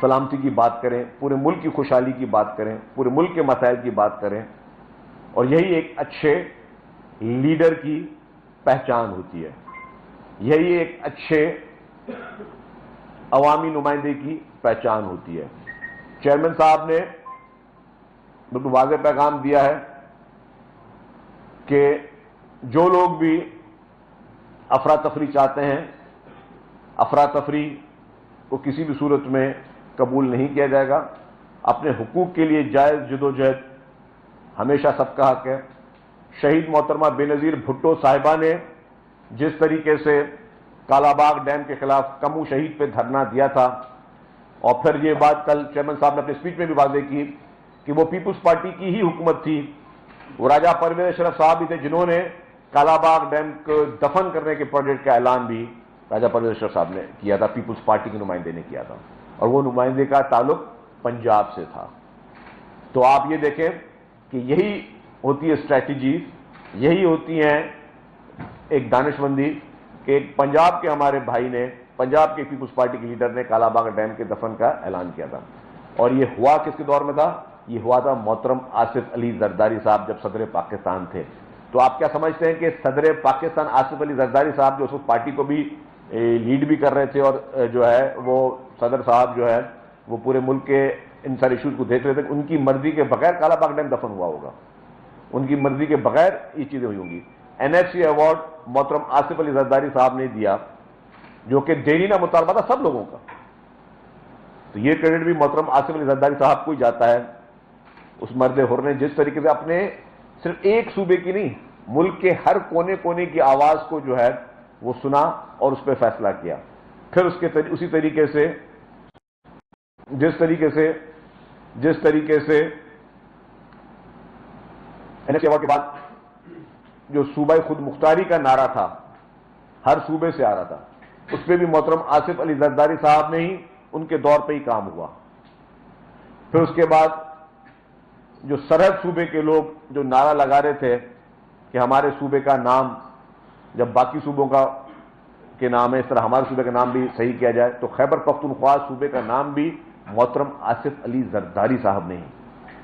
سلامتی کی بات کریں، پورے ملک کی خوشحالی کی بات کریں، پورے ملک کے مسائل کی بات کریں، اور یہی ایک اچھے لیڈر کی پہچان ہوتی ہے، یہی ایک اچھے عوامی نمائندے کی پہچان ہوتی ہے۔ چیئرمین صاحب نے بالکل واضح پیغام دیا ہے کہ جو لوگ بھی افراتفری چاہتے ہیں، افراتفری کو کسی بھی صورت میں قبول نہیں کیا جائے گا۔ اپنے حقوق کے لیے جائز جدوجہد ہمیشہ سب کا حق ہے۔ شہید محترمہ بے نظیر بھٹو صاحبہ نے جس طریقے سے کالا باغ ڈیم کے خلاف کمو شہید پہ دھرنا دیا تھا، اور پھر یہ بات کل چیئرمین صاحب نے اپنے اسپیچ میں بھی واضح کی کہ وہ پیپلز پارٹی کی ہی حکومت تھی، وہ راجہ پرویز اشرف صاحب بھی تھے جنہوں نے کالا باغ ڈیم کو دفن کرنے کے پروجیکٹ کا اعلان بھی راجہ پرویز اشرف صاحب نے کیا تھا، پیپلز پارٹی کے نمائندے نے کیا تھا، اور وہ نمائندے کا تعلق پنجاب سے تھا۔ تو آپ یہ دیکھیں کہ یہی ہوتی ہے اسٹریٹجیز، یہی ہوتی ہیں ایک دانشمندی کہ ایک پنجاب کے ہمارے بھائی نے، پنجاب کے پیپلز پارٹی کے لیڈر نے کالا باغ ڈیم کے دفن کا اعلان کیا تھا، اور یہ ہوا کس کے دور میں تھا؟ یہ ہوا تھا محترم آصف علی زرداری صاحب جب صدر پاکستان تھے۔ تو آپ کیا سمجھتے ہیں کہ صدر پاکستان آصف علی زرداری صاحب جو اس وقت پارٹی کو بھی لیڈ بھی کر رہے تھے، اور جو ہے وہ صدر صاحب جو ہے وہ پورے ملک کے ان سارے ایشوز کو دیکھ رہے تھے، ان کی مرضی کے بغیر کالا باغ ڈیم دفن ہوا ہوگا، ان کی مرضی کے بغیر یہ چیزیں ہوئی ہوں گی۔ این ایف سی ایوارڈ محترم آصف علی زرداری صاحب نے دیا، جو کہ دیرینہ مطالبہ تھا سب لوگوں کا، تو یہ کریڈٹ بھی محترم آصف علی زرداری صاحب کو ہی جاتا ہے۔ اس مرد حر نے جس طریقے سے اپنے صرف ایک صوبے کی نہیں، ملک کے ہر کونے کونے کی آواز کو جو ہے وہ سنا اور اس پہ فیصلہ کیا۔ پھر اسی طریقے سے جس طریقے سے این ایف سی ایوارڈ کے بعد جو صوبہ خود مختاری کا نعرہ تھا، ہر صوبے سے آ رہا تھا، اس پہ بھی محترم آصف علی زرداری صاحب نے ہی ان کے دور پہ ہی کام ہوا۔ پھر اس کے بعد جو سرحد صوبے کے لوگ جو نعرہ لگا رہے تھے کہ ہمارے صوبے کا نام جب باقی صوبوں کا کے نام ہے اس طرح ہمارے صوبے کا نام بھی صحیح کیا جائے، تو خیبر پختونخوا صوبے کا نام بھی محترم آصف علی زرداری صاحب نے ہی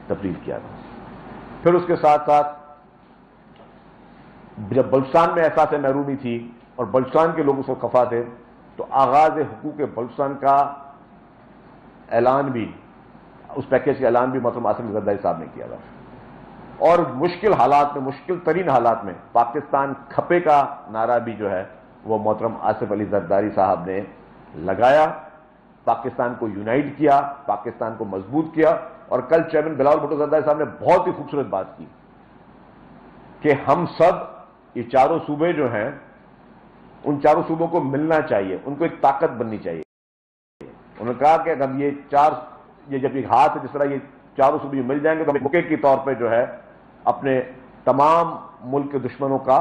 تبدیل کیا تھا۔ پھر اس کے ساتھ ساتھ جب بلوچستان میں احساس محرومی تھی اور بلوچستان کے لوگ اس کو خفا تھے، تو آغاز حقوق بلوچستان کا اعلان بھی، اس پیکیج کا اعلان بھی محترم آصف علی زرداری صاحب نے کیا تھا، اور مشکل حالات میں، مشکل ترین حالات میں پاکستان کھپے کا نعرہ بھی جو ہے وہ محترم آصف علی زرداری صاحب نے لگایا، پاکستان کو یونائٹ کیا، پاکستان کو مضبوط کیا۔ اور کل چیئرمین بلاول بھٹو زرداری صاحب نے بہت ہی خوبصورت بات کی کہ ہم سب یہ چاروں صوبے جو ہیں ان چاروں صوبوں کو ملنا چاہیے، ان کو ایک طاقت بننی چاہیے۔ انہوں نے کہا کہ اگر یہ جب ایک ہاتھ جس طرح یہ چاروں صوبے مل جائیں گے تو ہم ایک موقع کے طور پہ جو ہے اپنے تمام ملک کے دشمنوں کا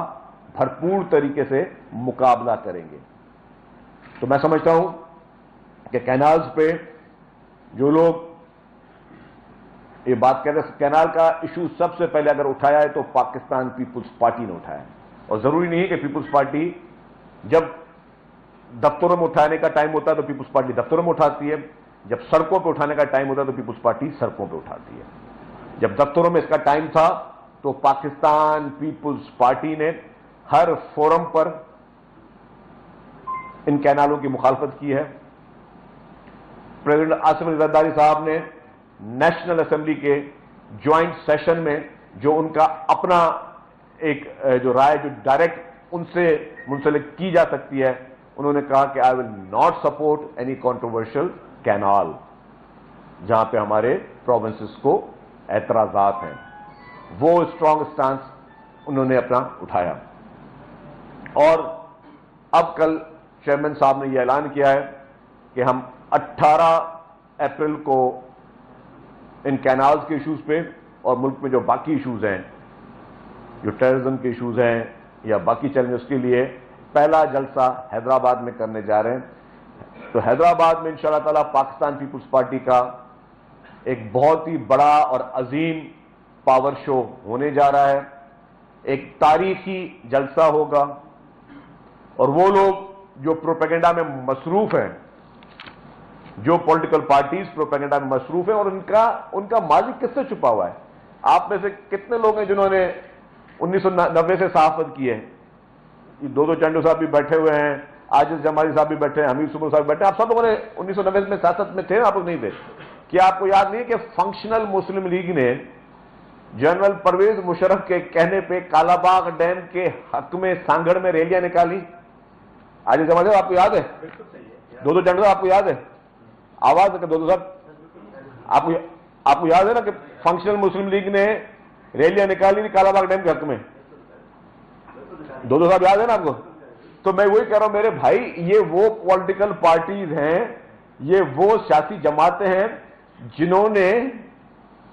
بھرپور طریقے سے مقابلہ کریں گے۔ تو میں سمجھتا ہوں کہ کینالز پہ جو لوگ یہ بات کہتے ہیں، کینال کا ایشو سب سے پہلے اگر اٹھایا ہے تو پاکستان پیپلز پارٹی نے اٹھایا ہے، اور ضروری نہیں ہے کہ پیپلز پارٹی جب دفتروں میں اٹھانے کا ٹائم ہوتا ہے تو پیپلز پارٹی دفتروں میں اٹھاتی ہے، جب سڑکوں پہ اٹھانے کا ٹائم ہوتا ہے تو پیپلز پارٹی سڑکوں پہ اٹھاتی ہے۔ جب دفتروں میں اس کا ٹائم تھا تو پاکستان پیپلز پارٹی نے ہر فورم پر ان کینالوں کی مخالفت کی ہے۔ پریزیڈنٹ آصف علی زرداری صاحب نے نیشنل اسمبلی کے جوائنٹ سیشن میں جو ان کا اپنا ایک جو رائے جو ڈائریکٹ ان سے منسلک کی جا سکتی ہے، انہوں نے کہا کہ I will not support any controversial canal جہاں پہ ہمارے پروونسز کو اعتراضات ہیں، وہ اسٹرانگ سٹانس انہوں نے اپنا اٹھایا۔ اور اب کل چیئرمین صاحب نے یہ اعلان کیا ہے کہ ہم 18 اپریل کو ان کینالز کے ایشوز پہ اور ملک میں جو باقی ایشوز ہیں، جو ٹیررزم کے ایشوز ہیں یا باقی چیلنجز کے لیے پہلا جلسہ حیدرآباد میں کرنے جا رہے ہیں۔ تو حیدرآباد میں انشاءاللہ تعالیٰ پاکستان پیپلز پارٹی کا ایک بہت ہی بڑا اور عظیم پاور شو ہونے جا رہا ہے، ایک تاریخی جلسہ ہوگا، اور وہ لوگ جو پروپیگنڈا میں مصروف ہیں جو پولیٹیکل پارٹیز پروپیگنڈا میں مصروف ہیں, اور ان کا ماضی کس سے چھپا ہوا ہے. آپ میں سے کتنے لوگ ہیں جنہوں نے 1990 سے صحافت کی ہے؟ یہ دو چنڈو صاحب بھی بیٹھے ہوئے ہیں, عاجز جمالی صاحب بھی بیٹھے ہیں, حمید سبر صاحب بیٹھے ہیں. آپ سب لوگوں نے 1990 میں سیاست میں تھے, آپ لوگ نہیں تھے. کیا آپ کو یاد نہیں کہ فنکشنل مسلم لیگ نے جنرل پرویز مشرف کے کہنے پہ کالا باغ ڈیم کے حق میں سانگڑ میں ریلیاں نکالی؟ عاجز جمالی صاحب آپ کو یاد ہے؟ دو چنڈو صاحب آپ کو یاد ہے؟ آواز ہے دو صاحب آپ کو یاد ہے نا کہ فنکشنل مسلم لیگ نے ریلیاں نکالی تھی کالا باغ ڈیم کے حق میں؟ دو صاحب یاد ہے نا آپ کو؟ تو میں وہی کہہ رہا ہوں میرے بھائی, یہ وہ پولیٹیکل پارٹیز ہیں, یہ وہ سیاسی جماعتیں ہیں جنہوں نے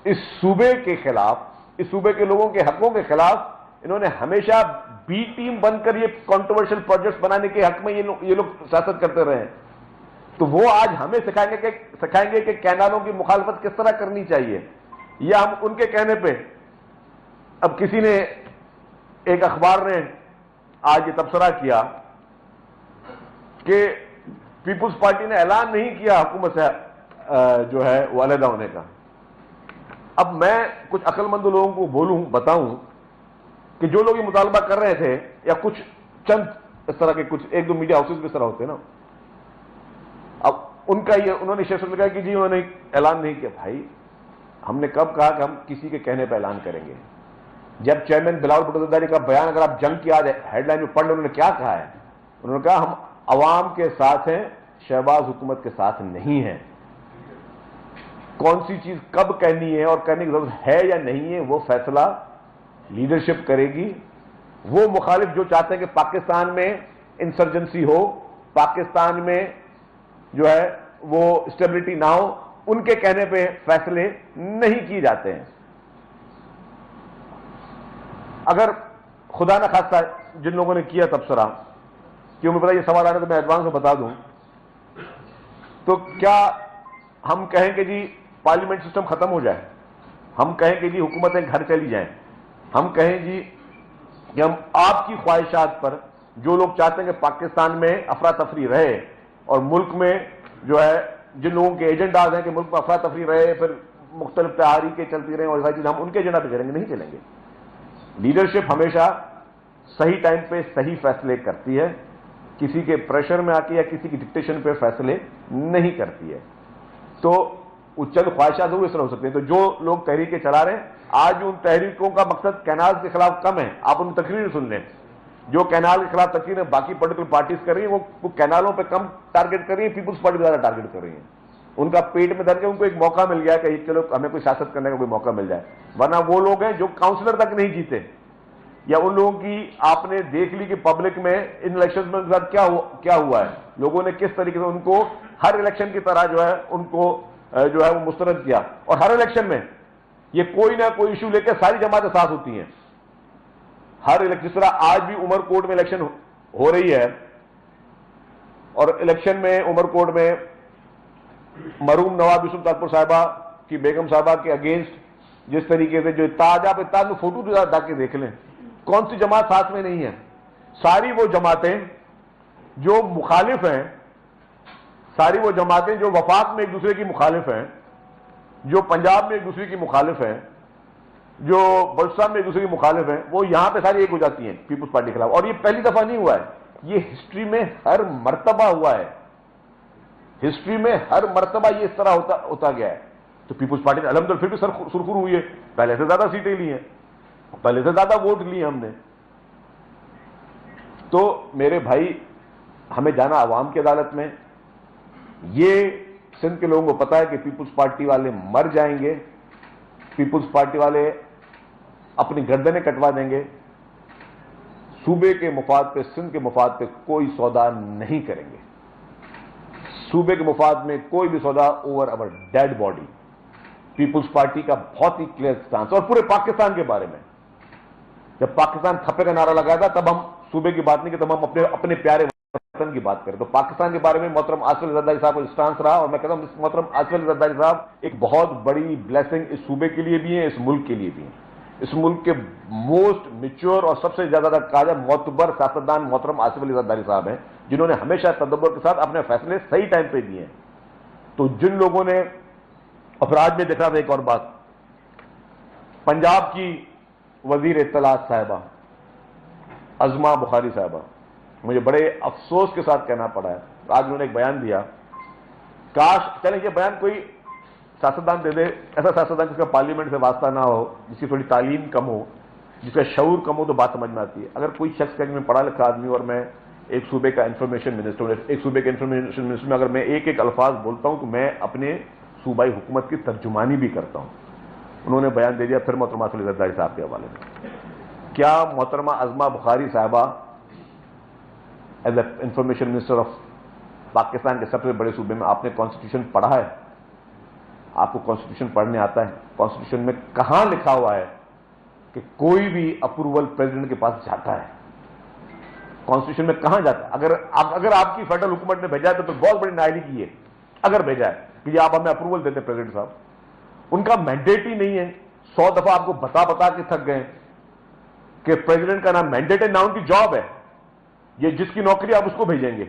اس صوبے کے خلاف, اس صوبے کے لوگوں کے حقوں کے خلاف, انہوں نے ہمیشہ بی ٹیم بن کر یہ کنٹروورشل پروجیکٹس بنانے کے حق میں یہ لوگ سیاست کرتے رہے ہیں. تو وہ آج ہمیں سکھائیں گے کہ کینالوں کی مخالفت کس طرح کرنی چاہیے, یا ہم ان کے کہنے پہ. اب کسی نے, ایک اخبار نے آج یہ تبصرہ کیا کہ پیپلز پارٹی نے اعلان نہیں کیا حکومت سے جو ہے وہ علیحدہ ہونے کا. اب میں کچھ عقل مند لوگوں کو بتاؤں کہ جو لوگ یہ مطالبہ کر رہے تھے, یا کچھ چند اس طرح کے کچھ ایک دو میڈیا ہاؤسز بھی اس طرح ہوتے ہیں نا, اب ان کا یہ انہوں نے شیئر لگا کہ جی انہوں نے اعلان نہیں کیا. بھائی ہم نے کب کہا کہ ہم کسی کے کہنے پہ اعلان کریں گے؟ جب چیئرمین بلاول بھٹو زرداری کا بیان اگر آپ جنگ کی آج ہیڈ لائن میں پڑھ لیں, انہوں نے کیا کہا ہے؟ انہوں نے کہا ہم عوام کے ساتھ ہیں, شہباز حکومت کے ساتھ نہیں ہیں. کون سی چیز کب کہنی ہے اور کرنے کی ضرورت ہے یا نہیں ہے, وہ فیصلہ لیڈرشپ کرے گی. وہ مخالف جو چاہتے ہیں کہ پاکستان میں انسرجنسی ہو, پاکستان میں جو ہے وہ اسٹیبلٹی نہ ہو, ان کے کہنے پہ فیصلے نہیں کیے جاتے ہیں. اگر خدا نہ خواستہ جن لوگوں نے کیا تبصرہ, کیوں مجھے پتا یہ سوال آ رہا ہے تو میں ایڈوانس میں بتا دوں, تو کیا ہم کہیں کہ جی پارلیمنٹ سسٹم ختم ہو جائے, ہم کہیں کہ جی حکومتیں گھر چلی جائیں, ہم کہیں جی کہ ہم آپ کی خواہشات پر, جو لوگ چاہتے ہیں کہ پاکستان میں افراتفری رہے اور ملک میں جو ہے جن لوگوں کے ایجنڈاز ہیں کہ ملک میں افراتفری رہے, پھر مختلف تحریکیں چلتی رہیں اور چیز, ہم ان کے ایجنڈا پہ چلیں گے؟ نہیں چلیں گے. لیڈرشپ ہمیشہ صحیح ٹائم پہ صحیح فیصلے کرتی ہے, کسی کے پریشر میں آ کے یا کسی کی ڈکٹیشن پہ فیصلے نہیں کرتی ہے. تو وہ چند خواہشات ضرور اس طرح ہو سکتے ہیں. تو جو لوگ تحریکیں چلا رہے ہیں آج, ان تحریکوں کا مقصد کینال کے خلاف کم ہے. آپ ان تقریر سن لیں, جو کینال کے خلاف تقریریں باقی پولیٹیکل پارٹیز کر رہی ہیں وہ کینالوں پہ کم ٹارگٹ کر رہی ہیں, پیپلز پارٹی زیادہ ٹارگٹ کر رہی ہیں. ان کا پیٹ میں درد ہے, ان کو ایک موقع مل گیا کہ چلو ہمیں کوئی سیاست کرنے کا کوئی موقع مل جائے. ورنہ وہ لوگ ہیں جو کاؤنسلر تک نہیں جیتے, یا ان لوگوں کی آپ نے دیکھ لی کہ پبلک میں ان الیکشن میں کیا ہوا ہے, لوگوں نے کس طریقے سے ان کو ہر الیکشن کی طرح جو ہے ان کو جو ہے وہ مسترد کیا. اور ہر الیکشن میں یہ کوئی نہ کوئی ایشو لے کے ساری جماعتیں ساتھ ہوتی ہیں. ہر جس طرح آج بھی عمر کوٹ میں الیکشن ہو رہی ہے, اور الیکشن میں عمر کوٹ میں مرحوم نواب یوسف تاجپور صاحبہ کی بیگم صاحبہ کے اگینسٹ جس طریقے سے جو تاج میں فوٹو ڈال کے دیکھ لیں, کون سی جماعت ساتھ میں نہیں ہے؟ ساری وہ جماعتیں جو مخالف ہیں, ساری وہ جماعتیں جو وفاق میں ایک دوسرے کی مخالف ہیں, جو پنجاب میں ایک دوسرے کی مخالف ہیں, جو بلوچستان میں ایک دوسرے کی مخالف ہیں, وہ یہاں پہ ساری ایک ہو جاتی ہیں پیپلز پارٹی کے خلاف. اور یہ پہلی دفعہ نہیں ہوا ہے, یہ ہسٹری میں ہر مرتبہ ہوا ہے. ہسٹری میں ہر مرتبہ یہ اس طرح ہوتا گیا ہے. تو پیپلز پارٹی نے الحمدللہ پھر بھی سرخر ہوئی ہے, پہلے سے زیادہ سیٹیں لی ہیں, پہلے سے زیادہ ووٹ لیے ہم نے. تو میرے بھائی ہمیں جانا عوام کی عدالت میں. یہ سندھ کے لوگوں کو پتا ہے کہ پیپلز پارٹی والے مر جائیں گے, پیپلز پارٹی والے اپنی گردنیں کٹوا دیں گے, صوبے کے مفاد پہ, سندھ کے مفاد پہ کوئی سودا نہیں کریں گے. صوبے کے مفاد میں کوئی بھی سودا over over dead body. Peoples Party کا بہت ہی کلیئر سٹانس. اور پورے پاکستان کے بارے میں جب پاکستان کھپے کا نعرہ لگایا تھا تب ہم صوبے کی بات نہیں کہ تب ہم اپنے پیارے وطن کی بات کریں. تو پاکستان کے بارے میں محترم آصف علی زرداری صاحب کا سٹانس رہا, اور میں کہتا ہوں محترم آصف علی زرداری صاحب ایک بہت بڑی بلیسنگ اس صوبے کے لیے بھی ہیں, اس ملک کے لیے بھی ہیں. اس ملک کے موسٹ میچور اور سب سے زیادہ کاجا معتبر سیاستدان محترم آصف علی زرداری صاحب ہیں, جنہوں نے ہمیشہ تدبر کے ساتھ اپنے فیصلے صحیح ٹائم پہ دیے ہیں. تو جن لوگوں نے افراد میں دیکھا تھا ایک اور بات، پنجاب کی وزیر اطلاعات صاحبہ عظمہ بخاری صاحبہ، مجھے بڑے افسوس کے ساتھ کہنا پڑا ہے، آج انہوں نے ایک بیان دیا، کاش چلیں یہ بیان کوئی سیاستدان دے دے، ایسا سیاستدان جس کا پارلیمنٹ سے واسطہ نہ ہو، جس کی تھوڑی تعلیم کم ہو، جس کا شعور کم ہو، تو بات سمجھ میں آتی ہے۔ اگر کوئی شخص کہ میں پڑھا لکھا آدمی اور میں ایک صوبے کا انفارمیشن منسٹر ہوں، ایک صوبے کے انفارمیشن منسٹر میں اگر میں ایک ایک الفاظ بولتا ہوں تو میں اپنے صوبائی حکومت کی ترجمانی بھی کرتا ہوں۔ انہوں نے بیان دے دیا پھر محترمہ صلی زرداری صاحب کے حوالے میں۔ کیا محترمہ عظمہ بخاری صاحبہ as a information minister of Pakistan کے سب سے بڑے صوبے میں آپ نے کانسٹیٹیوشن پڑھا ہے؟ آپ کو کانسٹیٹیوشن پڑھنے آتا ہے؟ کانسٹیٹیوشن میں کہاں لکھا ہوا ہے کہ کوئی بھی اپروول پریزیڈنٹ کے پاس جاتا ہے؟ کانسٹیٹیوشن میں کہاں جاتا ہے؟ اگر آپ کی فیڈرل حکومت نے بھیجا ہے تو بہت بڑی نااہلی کی ہے، اگر بھیجا ہے کہ یہ آپ ہمیں اپروول دیتے پریزیڈنٹ صاحب، ان کا مینڈیٹ ہی نہیں ہے۔ 100 دفعہ آپ کو بتا کے تھک گئے کہ پریزیڈنٹ کا نام مینڈیٹ ہے، نہ ان کی جاب ہے، یہ جس کی نوکری آپ اس کو بھیجیں گے،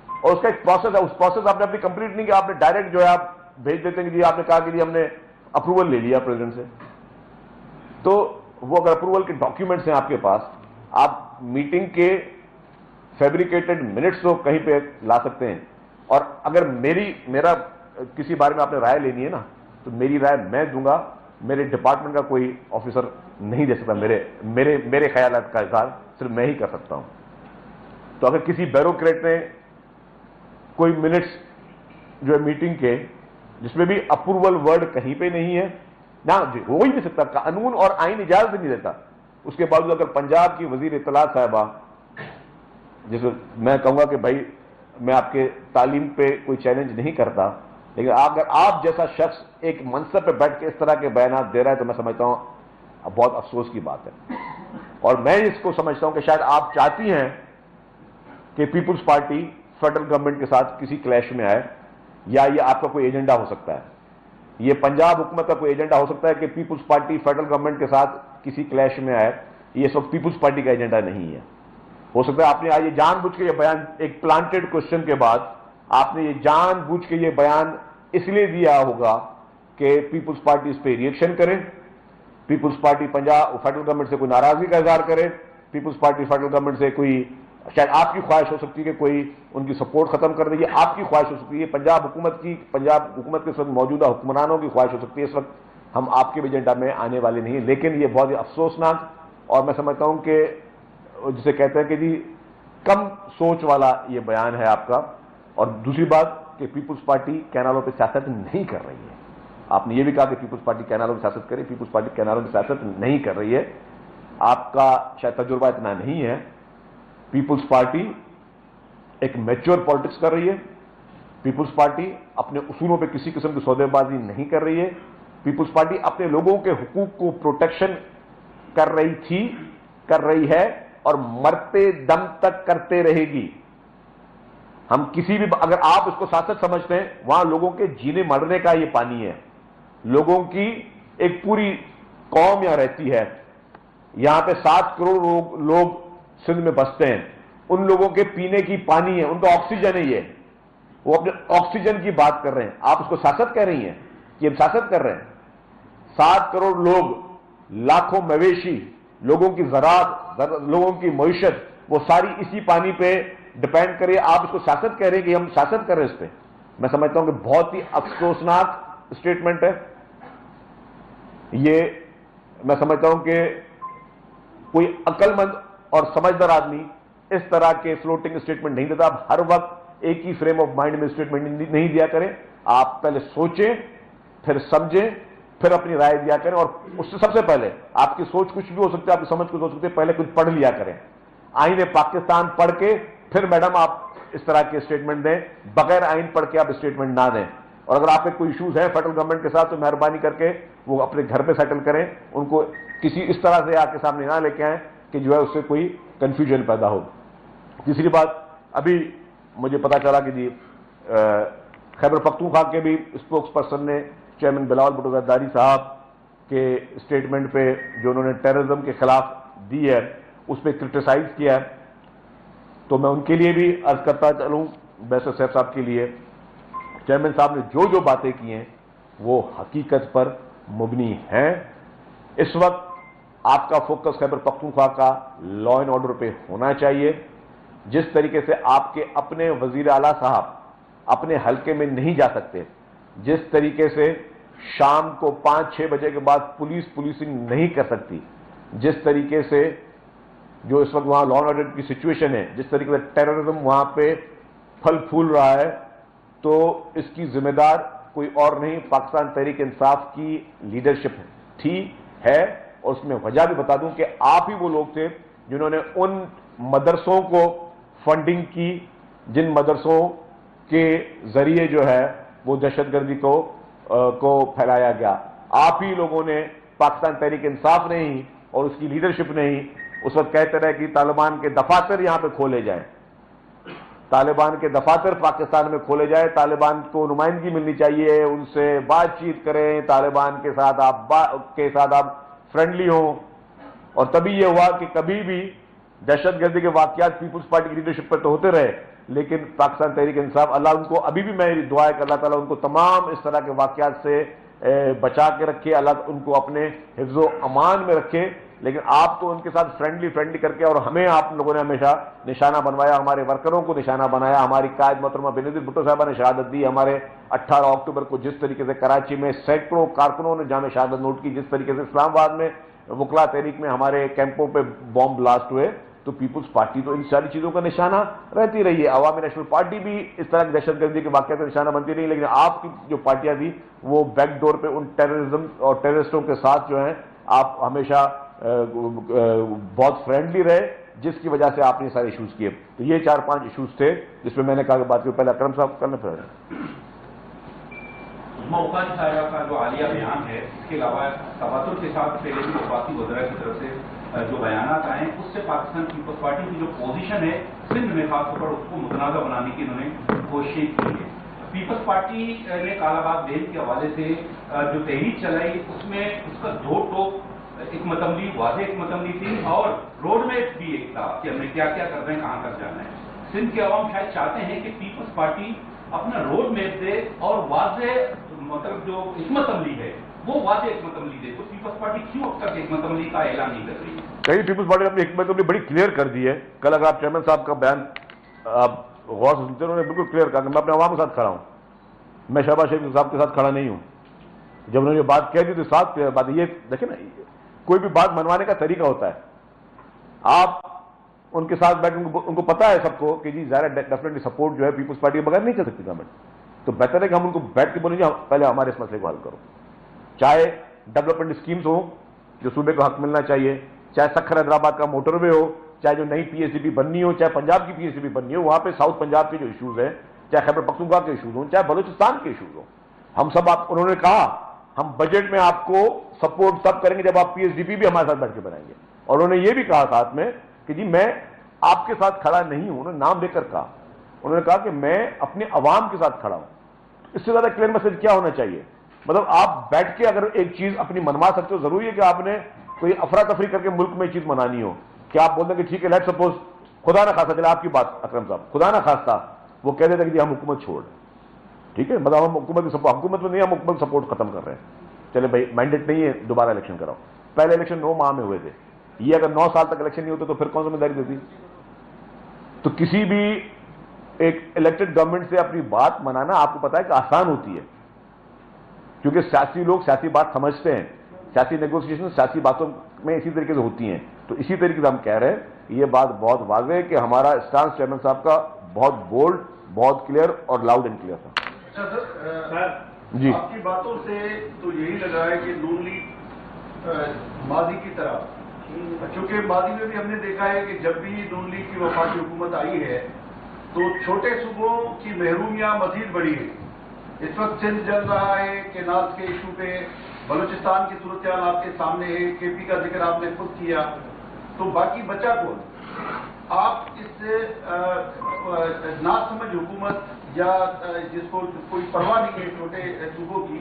اور اس کا ایک پروسیس ہے، اس پروسیس آپ نے اپنی کمپلیٹ نہیں کیا، آپ نے ڈائریکٹ جو ہے آپ بھیج دیتے ہیں کہ جی آپ نے کہا کہ جی ہم نے اپروول لے لیا پریزیڈنٹ سے۔ تو وہ اگر اپروول کے ڈاکیومنٹس ہیں آپ کے پاس، آپ میٹنگ کے فیبریکیٹڈ منٹس تو کہیں پہ لا سکتے ہیں، اور اگر میرا کسی بارے میں آپ نے رائے لینی ہے نا، تو میری رائے میں دوں گا، میرے ڈپارٹمنٹ کا کوئی آفیسر نہیں دے سکتا، میرے خیالات کا اظہار صرف میں ہی کر سکتا ہوں۔ تو اگر کسی بیوروکریٹ نے کوئی منٹس جو ہے میٹنگ کے جس میں بھی اپروول ورڈ کہیں پہ نہیں ہے، نہ ہو ہی نہیں سکتا، قانون اور آئین اجازت نہیں دیتا، اس کے باوجود اگر پنجاب کی وزیر اطلاعات صاحبہ، جسے میں کہوں گا کہ بھائی میں آپ کے تعلیم پہ کوئی چیلنج نہیں کرتا، لیکن اگر آپ جیسا شخص ایک منصب پہ بیٹھ کے اس طرح کے بیانات دے رہا ہے تو میں سمجھتا ہوں بہت افسوس کی بات ہے۔ اور میں اس کو سمجھتا ہوں کہ شاید آپ چاہتی ہیں کہ پیپلز پارٹی فیڈرل گورنمنٹ کے ساتھ کسی کلیش میں آئے، یا یہ آپ کا کوئی ایجنڈا ہو سکتا ہے، یہ پنجاب حکومت کا کوئی ایجنڈا ہو سکتا ہے کہ پیپلز پارٹی فیڈرل گورنمنٹ کے ساتھ کسی کلیش میں آئے، یہ سب پیپلز پارٹی کا ایجنڈا نہیں ہے۔ ہو سکتا ہے آپ نے آج یہ جان بوجھ کے یہ بیان ایک پلانٹڈ کوشچن کے بعد آپ نے یہ جان بوجھ کے یہ بیان اس لیے دیا ہوگا کہ پیپلز پارٹی اس پہ ریئیکشن کرے، پیپلز پارٹی پنجاب فیڈرل گورنمنٹ سے کوئی ناراضگی کا اظہار کرے، پیپلز پارٹی فیڈرل گورنمنٹ سے کوئی، شاید آپ کی خواہش ہو سکتی ہے کہ کوئی ان کی سپورٹ ختم کر دے، یہ آپ کی خواہش ہو سکتی ہے، پنجاب حکومت کے اس وقت موجودہ حکمرانوں کی خواہش ہو سکتی ہے، اس وقت ہم آپ کے ایجنڈا میں آنے والے نہیں ہیں۔ لیکن یہ بہت ہی افسوسناک، اور میں سمجھتا ہوں کہ جسے کہتے ہیں کہ جی کم سوچ والا یہ بیان ہے آپ کا۔ اور دوسری بات کہ پیپلز پارٹی کینالوں پہ سیاست نہیں کر رہی ہے، آپ نے یہ بھی کہا کہ پیپلز پارٹی کینالوں پہ سیاست کرے، پیپلز پارٹی کینالوں پہ سیاست نہیں کر رہی ہے، آپ کا شاید تجربہ اتنا نہیں ہے۔ پیپلز پارٹی ایک میچور پالیٹکس کر رہی ہے، پیپلز پارٹی اپنے اصولوں پہ کسی قسم کی سودے بازی نہیں کر رہی ہے، پیپلز پارٹی اپنے لوگوں کے حقوق کو پروٹیکشن کر رہی تھی، کر رہی ہے، اور مرتے دم تک کرتے رہے گی۔ ہم کسی بھی، اگر آپ اس کو سیاست سمجھتے ہیں، وہاں لوگوں کے جینے مرنے کا یہ پانی ہے، لوگوں کی ایک پوری قوم یہاں رہتی ہے، یہاں پہ 7 کروڑ لوگ سندھ میں بستے ہیں، ان لوگوں کے پینے کی پانی ہے، ان کا آکسیجن ہے، یہ وہ اپنے آکسیجن کی بات کر رہے ہیں، آپ اس کو سیاست کہہ رہی ہیں کہ ہم سیاست کر رہے ہیں۔ 7 کروڑ لوگ، لاکھوں مویشی، لوگوں کی زراعت، لوگوں کی معیشت، وہ ساری اسی پانی پہ ڈپینڈ کرے، آپ اس کو سیاست کہہ رہے ہیں کہ ہم سیاست کر رہے ہیں اس پہ۔ میں سمجھتا ہوں کہ بہت ہی افسوسناک اسٹیٹمنٹ ہے یہ۔ میں سمجھتا ہوں کہ کوئی عقل مند اور سمجھدار آدمی اس طرح کے فلوٹنگ اسٹیٹمنٹ نہیں دیتا۔ آپ ہر وقت ایک ہی فریم آف مائنڈ میں اسٹیٹمنٹ نہیں دیا کریں، آپ پہلے سوچیں، پھر سمجھیں، پھر اپنی رائے دیا کریں، اور اس سے سب سے پہلے آپ کی سوچ کچھ بھی ہو سکتی ہے، آپ کی سمجھ کچھ ہو سکتی ہے، پہلے کچھ پڑھ لیا کریں، آئین پاکستان پڑھ کے پھر میڈم آپ اس طرح کے اسٹیٹمنٹ دیں، بغیر آئین پڑھ کے آپ اسٹیٹمنٹ نہ دیں۔ اور اگر آپ کے کوئی ایشوز ہیں فیڈرل گورنمنٹ کے ساتھ تو مہربانی کر کے وہ اپنے گھر پہ سیٹل کریں، ان کو کسی اس طرح سے آپ کے سامنے نہ لے کے آئیں کہ جو ہے اس سے کوئی کنفیوژن پیدا ہو۔ تیسری بات، ابھی مجھے پتا چلا کہ جی خیبر پختونخوا کے بھی اسپوکس پرسن نے چیئرمین بلاول بھٹو زرداری صاحب کے اسٹیٹمنٹ پہ جو انہوں نے ٹیررزم کے خلاف دی ہے اس پہ کرٹیسائز کیا ہے، تو میں ان کے لیے بھی عرض کرتا چلوں بیسر صاحب کے لیے چیئرمین صاحب نے جو باتیں کی ہیں وہ حقیقت پر مبنی ہیں. اس وقت آپ کا فوکس خیبر پختونخوا کا لا اینڈ آرڈر پہ ہونا چاہیے. جس طریقے سے آپ کے اپنے وزیر اعلیٰ صاحب اپنے حلقے میں نہیں جا سکتے, جس طریقے سے شام کو 5-6 بجے کے بعد پولیسنگ نہیں کر سکتی, جس طریقے سے جو اس وقت وہاں لا اینڈ آرڈر کی سچویشن ہے, جس طریقے سے ٹیررزم وہاں پہ پھل پھول رہا ہے, تو اس کی ذمہ دار کوئی اور نہیں پاکستان تحریک انصاف کی لیڈرشپ تھی, ہے. اور اس میں وجہ بھی بتا دوں کہ آپ ہی وہ لوگ تھے جنہوں نے ان مدرسوں کو فنڈنگ کی جن مدرسوں کے ذریعے جو ہے وہ دہشت گردی کو پھیلایا گیا. آپ ہی لوگوں نے, پاکستان تحریک انصاف نے ہی اور اس کی لیڈرشپ نے ہی اس وقت کہتے رہے کہ طالبان کے دفاتر یہاں پہ کھولے جائیں, طالبان کے دفاتر پاکستان میں کھولے جائیں, طالبان کو نمائندگی ملنی چاہیے, ان سے بات چیت کریں, طالبان کے ساتھ آپ فرینڈلی ہوں. اور تبھی یہ ہوا کہ کبھی بھی دہشت گردی کے واقعات پیپلز پارٹی کی لیڈرشپ پر تو ہوتے رہے, لیکن پاکستان تحریک انصاف, اللہ ان کو ابھی بھی میری دعا ہے کہ اللہ تعالیٰ ان کو تمام اس طرح کے واقعات سے بچا کے رکھے, اللہ ان کو اپنے حفظ و امان میں رکھے. لیکن آپ تو ان کے ساتھ فرینڈلی کر کے, اور ہمیں آپ لوگوں نے ہمیشہ نشانہ بنوایا, ہمارے ورکروں کو نشانہ بنایا. ہماری قائد محترمہ بینظیر بھٹو صاحبہ نے شہادت دی. ہمارے 18 اکتوبر کو جس طریقے سے کراچی میں سینکڑوں کارکنوں نے جامع شہادت نوٹ کی, جس طریقے سے اسلام آباد میں وکلا تحریک میں ہمارے کیمپوں پہ بام بلاسٹ ہوئے, تو پیپلز پارٹی تو ان ساری چیزوں کا نشانہ رہتی رہی ہے. عوامی نیشنل پارٹی بھی اس طرح کی دہشت گردی کے واقعات کا نشانہ بنتی رہی, لیکن آپ کی جو پارٹیاں تھی وہ بیک ڈور پہ ان ٹیررزم اور ٹیررسٹوں کے ساتھ جو ہیں آپ ہمیشہ بہت فرینڈلی رہے, جس کی وجہ سے آپ نے سارے ایشوز کیے. تو یہ 4-5 ایشوز تھے جس پہ میں نے کہا کہ بات کی. پہلے اکرم صاحب کرنا پھر اوقات صاحبہ کا جو حالیہ بیان ہے, اس کے علاوہ تواتر کے ساتھ پہلے بھی وفاقی وزراء کی طرف سے جو بیانات آئے ہیں, اس سے پاکستان پیپلز پارٹی کی جو پوزیشن ہے سندھ میں خاص طور پر اس کو متنازع بنانے کی انہوں نے کوشش کی ہے. پیپلز پارٹی نے کالا باغ ڈیم کے حوالے سے جو تحریک چلائی, اس میں اس کا دو ٹوک حکمت عملی, واضح حکمت عملی تھی, اور روڈ میپ بھی ایک تھا کہ ہمیں کیا کیا کرنا ہے, کہاں تک جانا ہے. سندھ کے عوام شاید چاہتے ہیں کہ پیپلز پارٹی اپنا روڈ میپ دے اور واضح مطلب جو حکمت عملی ہے وہ واضح حکمت عملی دے. تو پیپلز پارٹی کیوں اب تک حکمت عملی کا اعلان نہیں کر رہی ہے؟ کئی پیپلز پارٹی نے اپنی حکمت عملی بڑی کلیئر کر دی ہے. کل اگر آپ چیئرمین صاحب کا بیان آپ غور سے سنتے, انہوں نے بالکل کلیئر کہا کہ میں اپنے عوام کے ساتھ کھڑا ہوں, میں شہباز شریف صاحب کے ساتھ کھڑا نہیں ہوں. جب انہوں نے یہ بات کہہ دی تو ساتھ بات یہ دیکھیں نا, کوئی بھی بات منوانے کا طریقہ ہوتا ہے. آپ ان کے ساتھ بیٹھ, ان کو پتا ہے سب کو کہ جی ظاہر ڈیفینیٹلی سپورٹ جو ہے پیپلز پارٹی کے بغیر نہیں چل سکتی گورنمنٹ, تو بہتر ہے کہ ہم ان کو بیٹھ کے بولیں پہلے ہمارے اس مسئلے کو حل کرو. چاہے ڈیولپمنٹ اسکیمز ہوں جو صوبے کو حق ملنا چاہیے, چاہے سکھر حیدرآباد کا موٹر وے ہو, چاہے جو نئی پی ایس سی بی بننی ہو, چاہے پنجاب کی پی ایس سی بی بننی ہو, وہاں پہ ساؤتھ پنجاب کے جو ایشوز ہیں, چاہے خیبر پختونخوا کے ایشوز ہوں, چاہے بلوچستان کے ایشوز ہوں, ہم سب انہوں نے کہا ہم بجٹ میں آپ کو سپورٹ تب کریں گے جب آپ پی ایس ڈی پی بھی ہمارے ساتھ بیٹھ کے بنائیں گے. اور انہوں نے یہ بھی کہا ساتھ میں کہ جی میں آپ کے ساتھ کھڑا نہیں ہوں, انہوں نے نام لے کر کہا, انہوں نے کہا کہ میں اپنے عوام کے ساتھ کھڑا ہوں. اس سے زیادہ کلیئر میسج کیا ہونا چاہیے؟ مطلب آپ بیٹھ کے اگر ایک چیز اپنی منوا سکتے ہو, ضروری ہے کہ آپ نے کوئی افراتفری کر کے ملک میں چیز منانی ہو کہ آپ بولتے ہیں کہ ٹھیک ہے لیٹ سپوز خدا نہ خواستہ, چلے آپ کی بات اکرم صاحب, خدا نہ خواستہ وہ کہہ دیتے کہ جی ہم حکومت چھوڑ, ٹھیک ہے, مطلب ہم حکومت میں نہیں, ہم حکومت سپورٹ ختم کر رہے ہیں, چلے بھائی مینڈیٹ نہیں ہے دوبارہ الیکشن کراؤ. پہلے الیکشن 9 ماہ میں ہوئے تھے, یہ اگر 9 سال تک الیکشن نہیں ہوتے تو پھر کون ذمہ داری دیتی؟ تو کسی بھی ایک الیکٹڈ گورنمنٹ سے اپنی بات منانا آپ کو پتا ہے کہ آسان ہوتی ہے, کیونکہ سیاسی لوگ سیاسی بات سمجھتے ہیں, سیاسی نیگوسیشن سیاسی باتوں میں اسی طریقے سے ہوتی ہیں. تو اسی طریقے سے ہم کہہ رہے ہیں یہ بات بہت واضح ہے کہ ہمارا اسٹانس چیئرمین صاحب کا بہت بولڈ, بہت کلیئر اور لاؤڈ اینڈ کلیئر تھا. جی آپ کی باتوں سے تو یہی لگا ہے کہ نون لیگ ماضی کی طرح, کیونکہ ماضی میں بھی ہم نے دیکھا ہے کہ جب بھی نون لیگ کی وفاقی حکومت آئی ہے تو چھوٹے صوبوں کی محرومیاں مزید بڑھی ہیں. اس وقت سندھ چل رہا ہے کہ ناز کے ایشو پہ, بلوچستان کی صورتحال آپ کے سامنے ہے, کے پی کا ذکر آپ نے خود کیا, تو باقی بچا کون؟ آپ اس ناسمجھ حکومت یا جس کو کوئی پرواہ نہیں ہے چھوٹے صوبوں کی,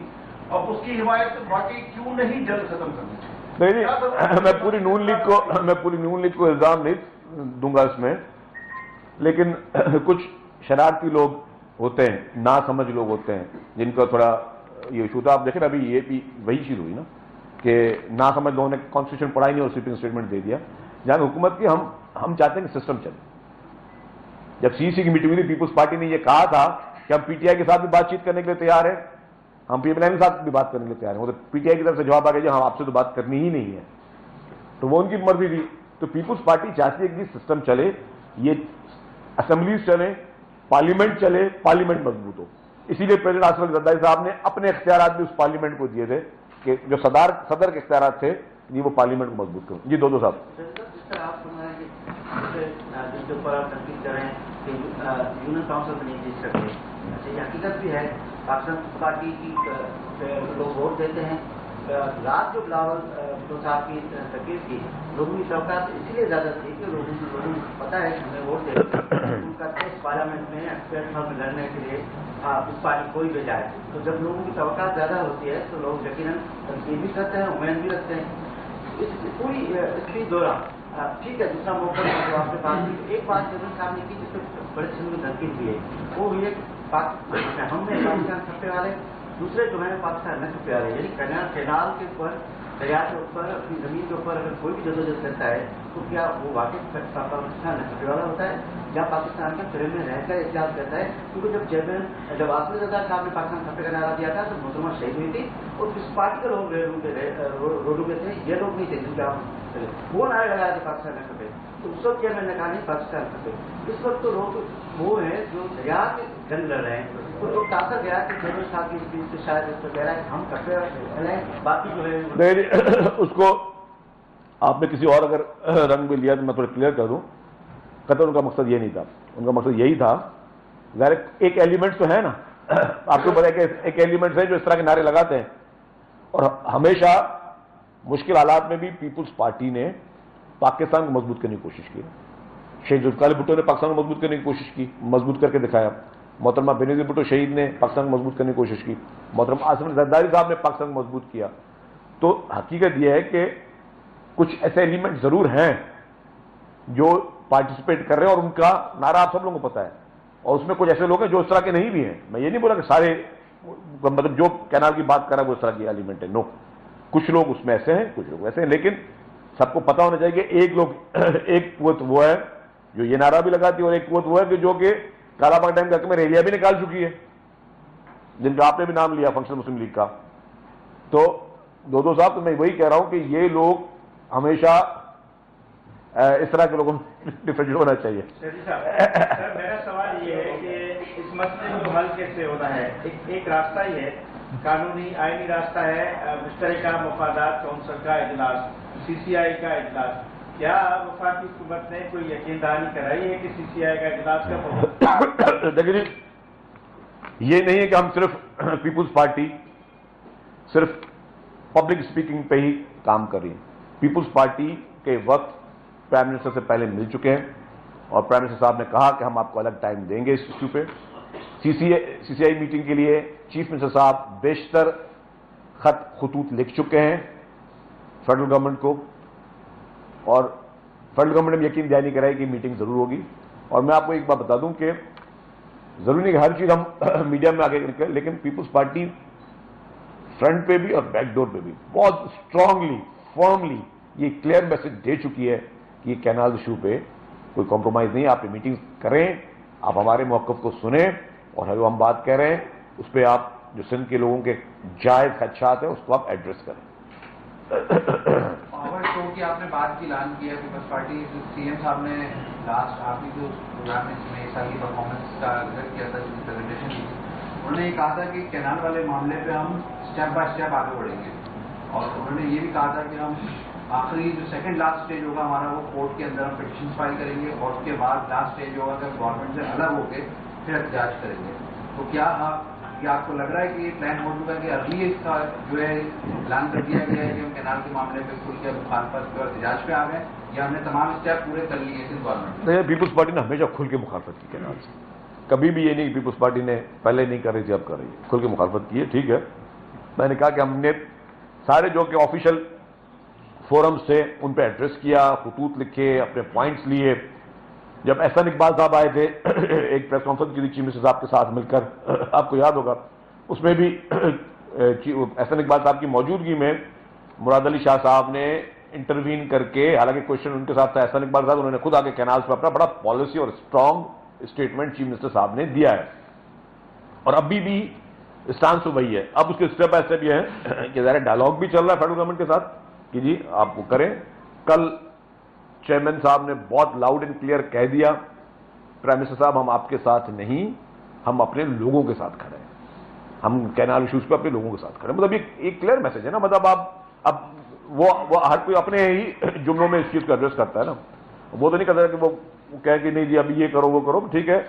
اب اس کی حمایت واقعی کیوں نہیں جلد ختم کرنی چاہیے؟ نہیں, میں پوری نون لیگ کو الزام نہیں دوں گا اس میں, لیکن کچھ شرارتی لوگ ہوتے ہیں, نا سمجھ لوگ ہوتے ہیں جن کا تھوڑا یہ ایشو تھا. آپ دیکھیں ابھی یہ بھی وہی چیز ہوئی نا کہ نا سمجھ لوگوں نے کانسٹیٹیوشن پڑھا ہی نہیں اور سویپنگ اسٹیٹمنٹ دے دیا. جہاں حکومت کی ہم چاہتے ہیں کہ سسٹم چلے. جب سی سی کی میٹنگ ہوئی پیپلز پارٹی نے یہ کہا تھا کہ ہم پی ٹی آئی کے ساتھ بھی بات چیت کرنے کے لیے تیار ہیں, ہم پی ایم ایل کے ساتھ بھی بات کرنے کے لیے تیار ہیں. وہ تو پی ٹی آئی کی طرف سے جواب آ گیا ہم آپ سے تو بات کرنی ہی نہیں ہے. تو وہ ان کی مرضی تھی. تو پیپلز پارٹی چاہتی ہے کہ سسٹم چلے, یہ اسمبلیز چلیں, پارلیمنٹ چلے, پارلیمنٹ مضبوط ہو. اسی لیے پریزیڈنٹ آصف علی زرداری صاحب نے اپنے اختیارات بھی اس پارلیمنٹ کو دیے تھے کہ جو صدر کے اختیارات تھے یہ وہ پارلیمنٹ کو مضبوط کریں. جی دو صاحب. جس کے اوپر آپ تنقید کر رہے ہیں کہ یونین کاؤنسل میں نہیں جیت سکتے, اچھا یہ حقیقت بھی ہے. پاکستان پارٹی کی لوگ ووٹ دیتے ہیں. رات جو بلاول بھٹو صاحب کی تقریر کی, لوگوں کی توقعات اسی لیے زیادہ تھی کہ لوگوں کو پتا ہے کہ ہمیں ووٹ دیتے ہیں, ان کا ٹیسٹ پارلیمنٹ میں ایکسپرٹ میں لڑنے کے لیے اس پارٹی کوئی بھیجا ہے. تو جب لوگوں کی توقعات زیادہ ہوتی ہے تو لوگ یقیناً تنقید بھی کرتے ہیں, امید بھی رکھتے ہیں. اس پوری اس کے دوران ٹھیک ہے دوسرا موقع جو آپ کے پاس ایک بات جنرل صاحب نے کی جس پہ بڑے قسم کی تنقید دی ہے, وہ ہوئی ہے ہم نے پاکستان چھپے والے, دوسرے جو ہیں پاکستان نہ چھپے والے. یعنی کینال کے اوپر, دریا کے اوپر, اپنی زمین کے اوپر اگر کوئی بھی جدوجہد کرتا ہے تو کیا وہ واقعی پاکستان نہ چھپے والا ہوتا ہے یا پاکستان کے فریم میں رہ کر احتیاط کرتا ہے؟ کیونکہ جب آصف علی زرداری صاحب نے پاکستان چھپے کا نعرہ دیا تھا تو محترمہ شہید ہوئی تھی اور کس پارٹی کے لوگ روڈوں پہ تھے, یہ لوگ نہیں تھے جن کا وہ نعرے لگایا تھا پاکستان نہ چھپے. تو اس وقت کیا میں نے کہا نہیں پاکستان چھپے. اس وقت تو لوگ وہ ہیں جو دریا کے جنگ لڑ رہے ہیں. تو لوگ تاثر گیا کہ جنرل صاحب کی اسپیچ سے شاید اس کو کہہ رہا ہے کہ ہم کپڑے لیں, باقی جو ہے اس کو آپ نے کسی اور اگر رنگ میں لیا تو میں تھوڑا کلیئر کر دوں. قطر ان کا مقصد یہ نہیں تھا, ان کا مقصد یہی تھا. ظاہر ایک ایلیمنٹ تو ہے نا, آپ کو پتا ہے کہ ایک ایلیمنٹس ہیں جو اس طرح کے نعرے لگاتے ہیں, اور ہمیشہ مشکل حالات میں بھی پیپلز پارٹی نے پاکستان کو مضبوط کرنے کی کوشش کی. شہید ذوالفقار بھٹو نے پاکستان کو مضبوط کرنے کی کوشش کی, مضبوط کر کے دکھایا. محترمہ بینظیر بھٹو شہید نے پاکستان کو مضبوط کرنے کی کوشش کی. محترمہ آصف علی زرداری صاحب نے پاکستان کو مضبوط کیا. تو حقیقت یہ ہے کہ کچھ ایسے ایلیمنٹ ضرور ہیں جو پارٹیسپیٹ کر رہے ہیں اور ان کا نعرہ آپ سب لوگوں کو پتا ہے, اور اس میں کچھ ایسے لوگ ہیں جو اس طرح کے نہیں بھی ہیں. میں یہ نہیں بولا کہ سارے, مطلب جو کینال کی بات کر رہا ہے وہ اس طرح کی ایلیمنٹ ہے, نو. کچھ لوگ اس میں ایسے ہیں, کچھ لوگ ایسے ہیں, لیکن سب کو پتا ہونا چاہیے کہ ایک قوت وہ ہے جو یہ نعرہ بھی لگاتی ہے اور ایک قوت وہ ہے کہ جو کہ کالا باغ ڈیم کے حق میں ریلیاں بھی نکال چکی ہے, جن کا آپ نے بھی نام لیا فنکشنل مسلم لیگ کا. تو دو صاحب تو میں وہی کہہ رہا ہوں کہ یہ لوگ ہمیشہ اس طرح کے لوگوں ڈفرینٹ ہونا چاہیے. سر میرا سوال یہ ہے کہ اس مسئلے کو حل کیسے ہونا ہے؟ ایک راستہ ہی ہے, قانونی آئینی راستہ ہے, مشترکہ مفادات کونسل کا اجلاس, سی سی آئی کا اجلاس. کیا وفاقی حکومت نے کوئی یقین دہانی کرائی ہے کہ سی سی آئی کا اجلاس کب ہوگا؟ دیکھیے جی, یہ نہیں ہے کہ ہم صرف پیپلز پارٹی صرف پبلک اسپیکنگ پہ ہی کام کر رہی ہے. پیپلز پارٹی کے وقت پرائم منسٹر سے پہلے مل چکے ہیں اور پرائم منسٹر صاحب نے کہا کہ ہم آپ کو الگ ٹائم دیں گے اس ایشو پہ. سی سی آئی میٹنگ کے لیے چیف منسٹر صاحب بیشتر خطوط لکھ چکے ہیں فیڈرل گورنمنٹ کو, اور فیڈرل گورنمنٹ نے یقین دہانی کرائی کہ میٹنگ ضرور ہوگی. اور میں آپ کو ایک بات بتا دوں کہ ضروری نہیں کہ ہر چیز ہم میڈیا میں آگے کریں, لیکن پیپلز پارٹی فرنٹ پہ بھی اور بیک ڈور پہ بھی بہت اسٹرانگلی فرملی یہ کلیئر میسج دے چکی ہے کہ یہ کینال ایشو پہ کوئی کمپرومائز نہیں. آپ میٹنگ کریں, آپ ہمارے موقف کو سنیں, اور جو ہم بات کہہ رہے ہیں اس پہ آپ جو سندھ کے لوگوں کے جائز خدشات ہیں اس کو آپ ایڈریس کریں. پاور شو کی آپ نے بات کی اعلان کیا پیپلز پارٹی, سی ایم صاحب نے لاسٹ آپ کی جو پروگرام میں اس سال کی پرفارمنس کا ذکر کیا تھا, پریزنٹیشن کی تھی, انہوں نے یہ کہا تھا کہ کینال والے معاملے پہ ہم اسٹیپ بائی اسٹیپ آگے بڑھیں گے, اور انہوں نے یہ بھی کہا تھا کہ ہم آخری جو سیکنڈ لاسٹ اسٹیج ہوگا ہمارا وہ کورٹ کے اندر ہم پٹیشن فائل کریں گے, اور اس کے بعد لاسٹ اسٹیج ہوگا کہ گورنمنٹ سے الگ ہو کے پھر احتجاج کریں گے. تو کیا آپ کو لگ رہا ہے کہ یہ پلان ہو چکا ہے کہ ابھی اس کا جو ہے اعلان کر دیا گیا ہے کہ ہم کینال کے معاملے پہ کھل کے مخالفت اور احتجاج پہ آ گئے, یا ہم نے تمام اسٹیپ پورے کر لیے سندھ گورنمنٹ؟ نہیں, پیپلز پارٹی نے ہمیشہ کھل کے مخالفت کی کینال سے. کبھی بھی یہ نہیں کہ پیپلز پارٹی نے پہلے نہیں کر رہی تھی اب کر رہی ہے, کھل کے مخالفت کی ہے. ٹھیک ہے, میں نے کہا کہ ہم نے سارے جو کہ آفیشیل فورم سے ان پہ ایڈریس کیا, خطوط لکھے, اپنے پوائنٹس لیے, جب احسان اقبال صاحب آئے تھے ایک پریس کانفرنس کی تھی چیف منسٹر صاحب کے ساتھ مل کر، آپ کو یاد ہوگا، اس میں بھی احسان اقبال صاحب کی موجودگی میں مراد علی شاہ صاحب نے انٹروین کر کے، حالانکہ کوشچن ان کے ساتھ تھا احسان اقبال صاحب، انہوں نے خود آگے کینالز پہ اپنا بڑا پالیسی اور اسٹرانگ اسٹیٹمنٹ چیف منسٹر صاحب نے دیا ہے، اور ابھی بھی اسٹانس وہی ہے۔ اب اس کے اسٹیپ بائی اسٹیپ یہ ہے کہ ظاہر ڈائلاگ بھی چل رہا ہے فیڈرل گورنمنٹ کے ساتھ کہ جی آپ وہ کریں۔ کل چیئرمین صاحب نے بہت لاؤڈ اینڈ کلیئر کہہ دیا، پرائم منسٹر صاحب ہم آپ کے ساتھ نہیں، ہم اپنے لوگوں کے ساتھ کھڑے ہیں، ہم کینال ایشوز پہ اپنے لوگوں کے ساتھ کھڑے ہیں۔ مطلب ایک کلیئر میسج ہے نا، مطلب آپ اب وہ ہر کوئی اپنے ہی جملوں میں اس چیز کو ایڈریس کرتا ہے نا، وہ تو نہیں کرتا کہ وہ کہہ کہ نہیں جی ابھی یہ کرو وہ کرو، ٹھیک ہے،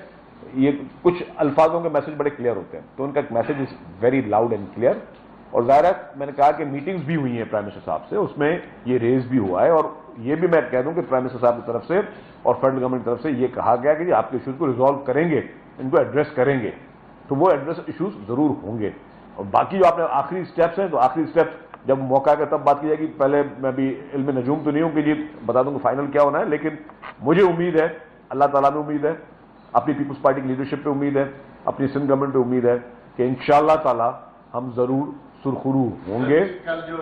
یہ کچھ الفاظوں کے میسج بڑے کلیئر ہوتے ہیں، تو ان کا message is very loud and clear. اور ظاہر ہے میں نے کہا کہ میٹنگز بھی ہوئی ہیں پرائم منسٹر صاحب سے، اس میں یہ ریز بھی ہوا ہے، اور یہ بھی میں کہہ دوں کہ پرائم منسٹر صاحب کی طرف سے اور فیڈرل گورنمنٹ کی طرف سے یہ کہا گیا کہ جی آپ کے ایشوز کو ریزالو کریں گے، ان کو ایڈریس کریں گے، تو وہ ایڈریس ایشوز ضرور ہوں گے۔ اور باقی جو آپ نے آخری اسٹیپس ہیں، تو آخری اسٹیپس جب موقع آئے گا تب بات کی جائے گی۔ پہلے میں بھی علم نجوم تو نہیں ہوں کہ جی بتا دوں کہ فائنل کیا ہونا ہے، لیکن مجھے امید ہے، اللہ تعالیٰ میں امید ہے، اپنی پیپلز پارٹی کی لیڈرشپ پہ امید ہے، اپنی سندھ گورنمنٹ پہ امید ہے کہ انشاءاللہ تعالیٰ ہم ضرور سرخرو ہوں گے۔ کل جو